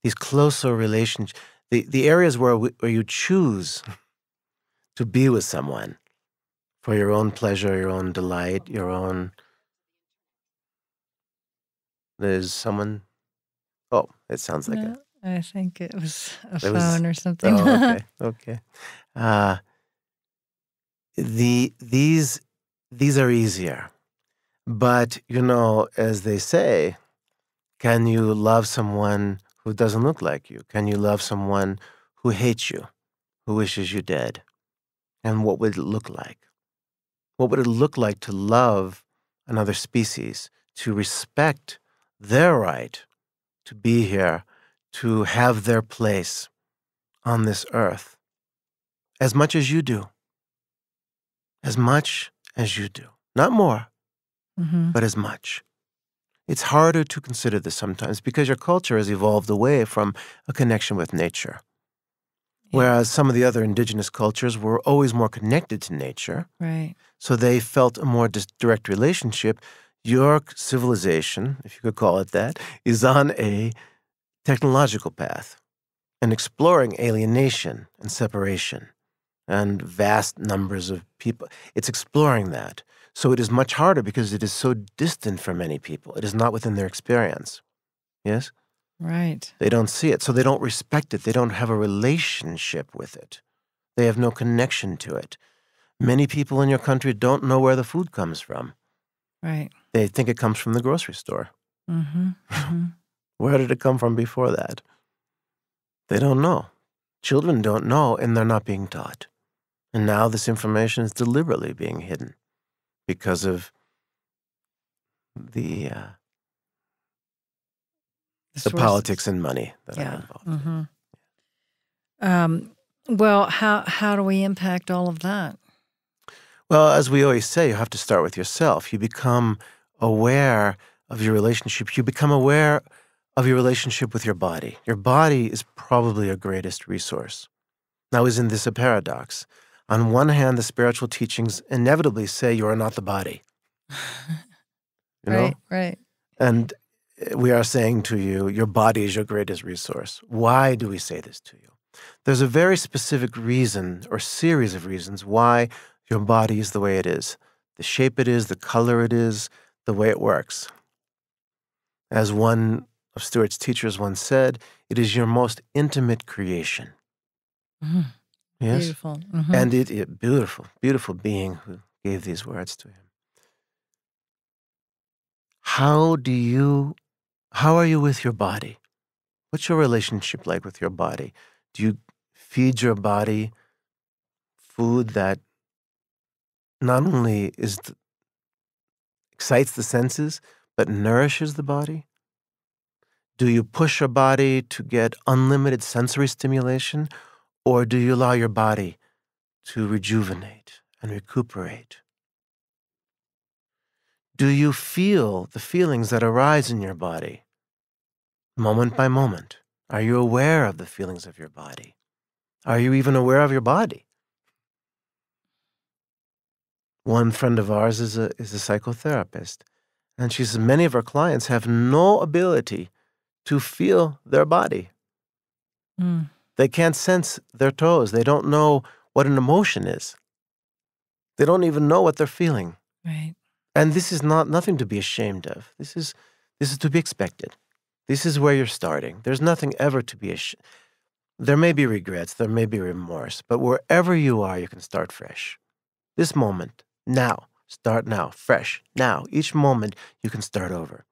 These closer relationships, the areas where you choose to be with someone for your own pleasure, your own delight, your own... There's someone... Oh, it sounds like No, I think it was a it was... phone or something. Oh, okay, okay. These are easier. But, as they say, can you love someone who doesn't look like you? Can you love someone who hates you, who wishes you dead? And what would it look like? What would it look like to love another species, to respect their right to be here, to have their place on this earth, as much as you do? As much as you do. Not more, but as much. It's harder to consider this sometimes because your culture has evolved away from a connection with nature. Whereas some of the other indigenous cultures were always more connected to nature. Right. So they felt a more direct relationship. Your civilization, if you could call it that, is on a technological path and exploring alienation and separation and vast numbers of people. It's exploring that. So it is much harder because it is so distant from many people. It is not within their experience. Yes? Right. They don't see it, so they don't respect it. They don't have a relationship with it. They have no connection to it. Many people in your country don't know where the food comes from. Right. They think it comes from the grocery store. Mm-hmm. Where did it come from before that? They don't know. Children don't know, and they're not being taught. And now this information is deliberately being hidden because of the politics and money that are involved. Well, how do we impact all of that? Well, as we always say, you have to start with yourself. You become aware of your relationship. You become aware of your relationship with your body. Your body is probably your greatest resource. Now, isn't this a paradox? On one hand, the spiritual teachings inevitably say you are not the body. You know? Right. And we are saying to you, your body is your greatest resource. Why do we say this to you? There's a very specific reason or series of reasons why your body is the way it is. The shape it is, the color it is, the way it works. As one of Stuart's teachers once said, it is your most intimate creation. Mm-hmm. Yes? Beautiful. Mm-hmm. And it beautiful, beautiful being who gave these words to him. How are you with your body? What's your relationship like with your body? Do you feed your body food that not only excites the senses, but nourishes the body? Do you push your body to get unlimited sensory stimulation, or do you allow your body to rejuvenate and recuperate? Do you feel the feelings that arise in your body, moment by moment? Are you aware of the feelings of your body? Are you even aware of your body? One friend of ours is a psychotherapist, and she says many of our clients have no ability to feel their body. Mm. They can't sense their toes. They don't know what an emotion is. They don't even know what they're feeling. Right. And this is nothing to be ashamed of. This is to be expected. This is where you're starting. There's nothing ever to be ashamed. There may be regrets, there may be remorse, but wherever you are, you can start fresh. This moment, now, start now, fresh, now. Each moment, you can start over.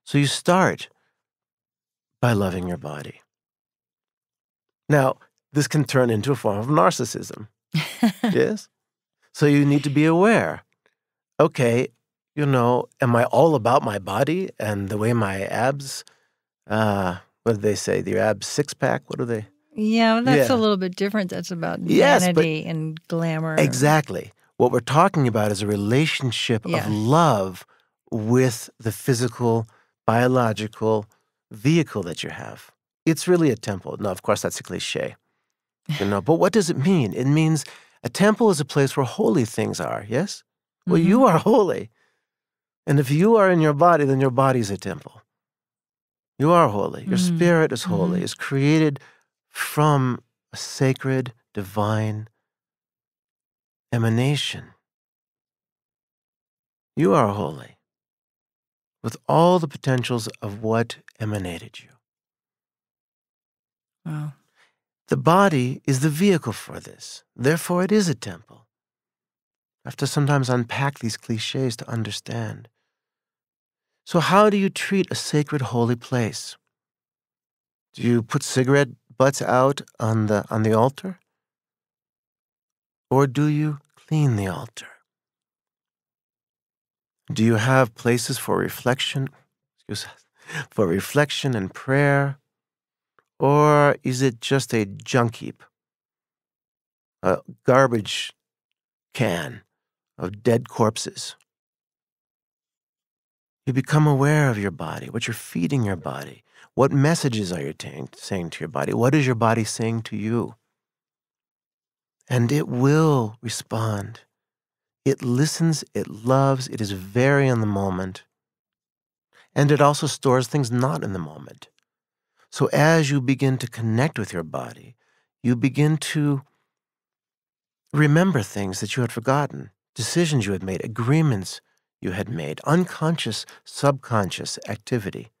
So you start by loving your body. Now, this can turn into a form of narcissism. Yes? So you need to be aware. Okay, am I all about my body and the way my abs, what do they say? The abs six-pack? What do they? Yeah, that's a Yeah. little bit different. That's about Yes, but vanity and glamour. exactly. What we're talking about is a relationship Yeah. of love with the physical, biological vehicle that you have. It's really a temple. Now, of course, that's a cliche, but what does it mean? It means a temple is a place where holy things are, yes? Well, Mm-hmm. you are holy. And if you are in your body, then your body is a temple. You are holy. Your spirit is holy. It's created from a sacred, divine emanation. You are holy with all the potentials of what emanated you. Wow. The body is the vehicle for this. Therefore, it is a temple. I have to sometimes unpack these cliches to understand. So how do you treat a sacred, holy place? Do you put cigarette butts out on the altar? Or do you clean the altar? Do you have places for reflection, for reflection and prayer? Or is it just a junk heap, a garbage can of dead corpses? You become aware of your body, what you're feeding your body. What messages are you saying to your body? What is your body saying to you? And it will respond. It listens, it loves, it is very in the moment. And it also stores things not in the moment. So as you begin to connect with your body, you begin to remember things that you had forgotten, decisions you had made, agreements you had made, unconscious, subconscious activity.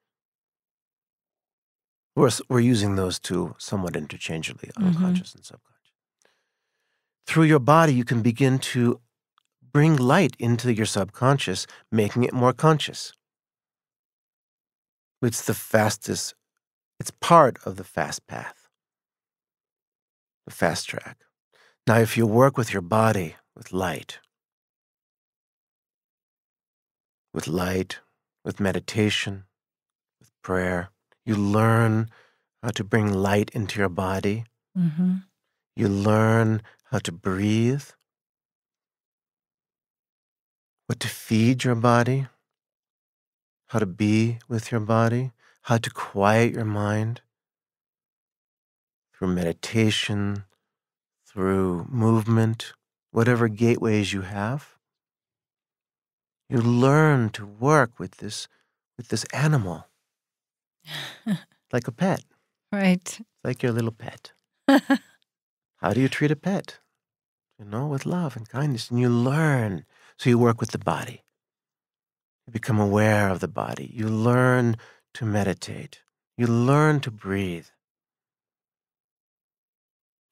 We're using those two somewhat interchangeably, unconscious and subconscious. Through your body, you can begin to bring light into your subconscious, making it more conscious. It's part of the fast path, the fast track. Now, if you work with your body with light, with meditation, with prayer, you learn how to bring light into your body. Mm-hmm. You learn how to breathe, what to feed your body, how to be with your body, how to quiet your mind through meditation, through movement, whatever gateways you have. You learn to work with this animal like a pet, Right. like your little pet. How do you treat a pet? With love and kindness. And you learn. So you work with the body. You become aware of the body. You learn to meditate. You learn to breathe.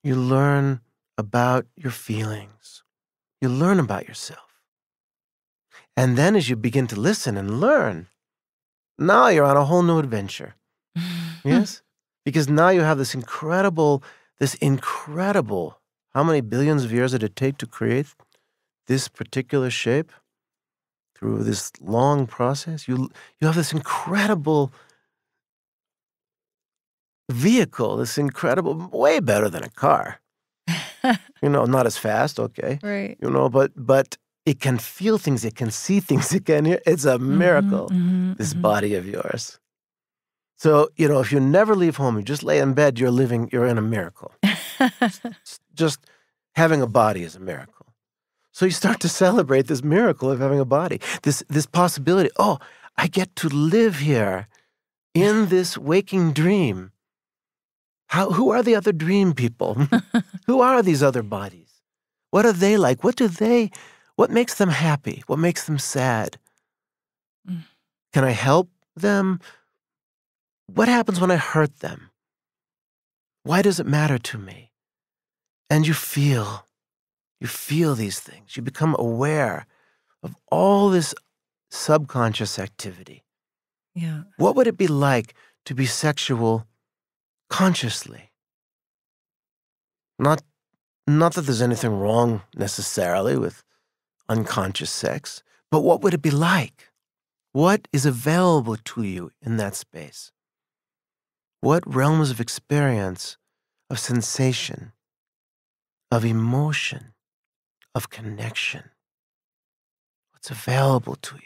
You learn about your feelings. You learn about yourself. And then as you begin to listen and learn, now you're on a whole new adventure. Yes? Because now you have this incredible, how many billions of years did it take to create this particular shape? Through this long process, you have this incredible vehicle, this incredible, way better than a car. Not as fast, okay. Right. But it can feel things, it can see things, it can hear. It's a miracle, this body of yours. So, if you never leave home, you just lay in bed, you're in a miracle. Just having a body is a miracle. So you start to celebrate this miracle of having a body, this possibility. Oh, I get to live here in this waking dream. Who are the other dream people? Who are these other bodies? What are they like? What makes them happy? What makes them sad? Can I help them? What happens when I hurt them? Why does it matter to me? And you feel these things. You become aware of all this subconscious activity. Yeah. What would it be like to be sexual consciously? Not that there's anything wrong necessarily with unconscious sex, but what would it be like? What is available to you in that space? What realms of experience, of sensation, of emotion, of connection? What's available to you?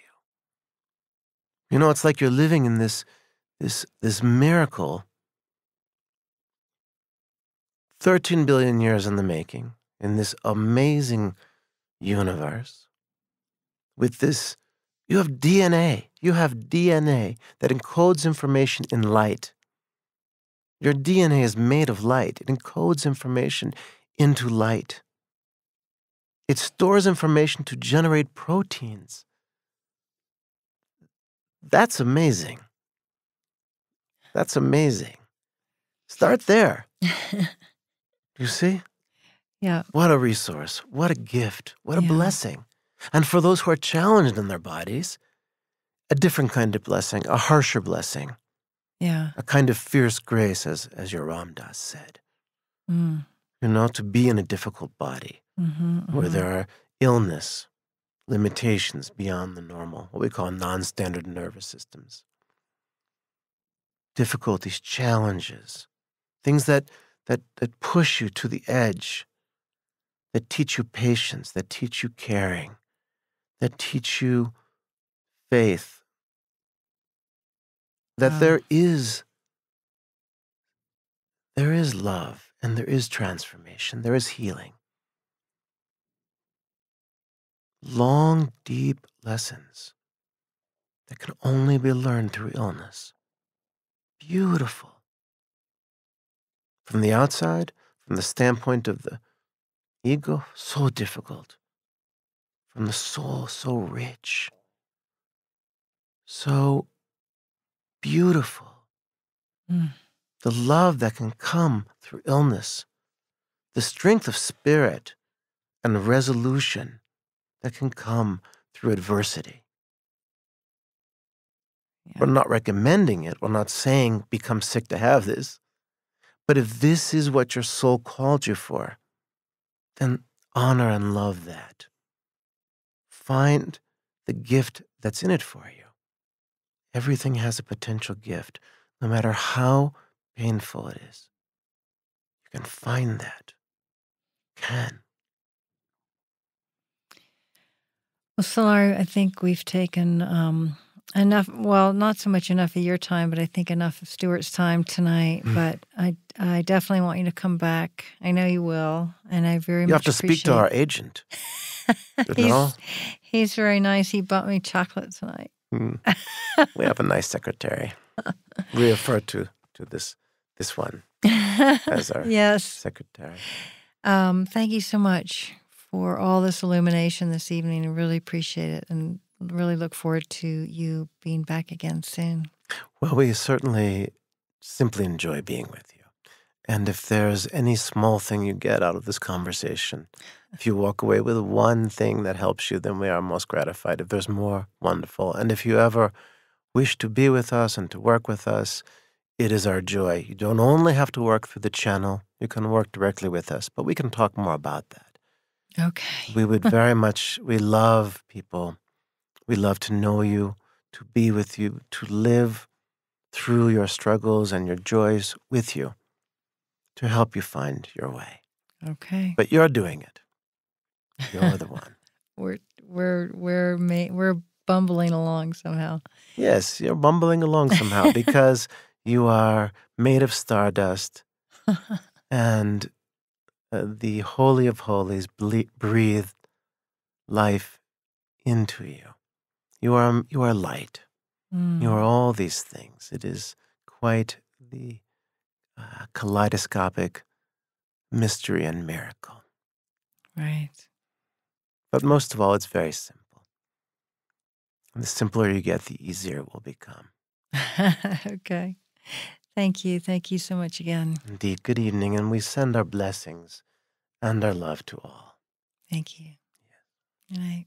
It's like you're living in this miracle, 13 billion years in the making, in this amazing universe. With this, you have DNA. You have DNA that encodes information in light. Your DNA is made of light. It encodes information into light. It stores information to generate proteins. That's amazing. That's amazing. Start there. You see? Yeah. What a resource. What a gift. What a blessing. And for those who are challenged in their bodies, a different kind of blessing, a harsher blessing. Yeah. A kind of fierce grace, as your Ram Dass said. To be in a difficult body where there are illness, limitations beyond the normal, what we call non-standard nervous systems. Difficulties, challenges, things that push you to the edge, that teach you patience, that teach you caring, that teach you faith, that there is love and there is transformation, there is healing. Long, deep lessons that can only be learned through illness. Beautiful. From the outside, from the standpoint of the ego, so difficult. From the soul, so rich. So beautiful. The love that can come through illness, the strength of spirit and resolution that can come through adversity. Yeah. We're not recommending it. We're not saying become sick to have this. But if this is what your soul called you for, then honor and love that. Find the gift that's in it for you. Everything has a potential gift, no matter how painful it is. You can find that. You can. Well, Solar, I think we've taken enough, well, not so much enough of your time, but I think enough of Stuart's time tonight. But I definitely want you to come back. I know you will, and I very much appreciate it. You have to speak to our agent. He's very nice. He bought me chocolate tonight. We have a nice secretary. We refer to this one. as our Yes. secretary. Thank you so much for all this illumination this evening. I really appreciate it and really look forward to you being back again soon. Well, we certainly simply enjoy being with you. And if there's any small thing you get out of this conversation, if you walk away with one thing that helps you, then we are most gratified. If there's more, wonderful. And if you ever wish to be with us and to work with us, it is our joy. You don't only have to work through the channel. You can work directly with us, but we can talk more about that. Okay. We would very much, we love people. We love to know you, to be with you, to live through your struggles and your joys with you, to help you find your way. Okay. But you're doing it. You're the one. We're bumbling along somehow. Yes, you're bumbling along somehow because you are made of stardust and the Holy of Holies breathed life into you. You are light. You are all these things. It is quite the kaleidoscopic mystery and miracle. Right. But most of all, it's very simple. And the simpler you get, the easier it will become. Okay. Thank you. Thank you so much again. Indeed, good evening, and we send our blessings and our love to all. Thank you. Good night.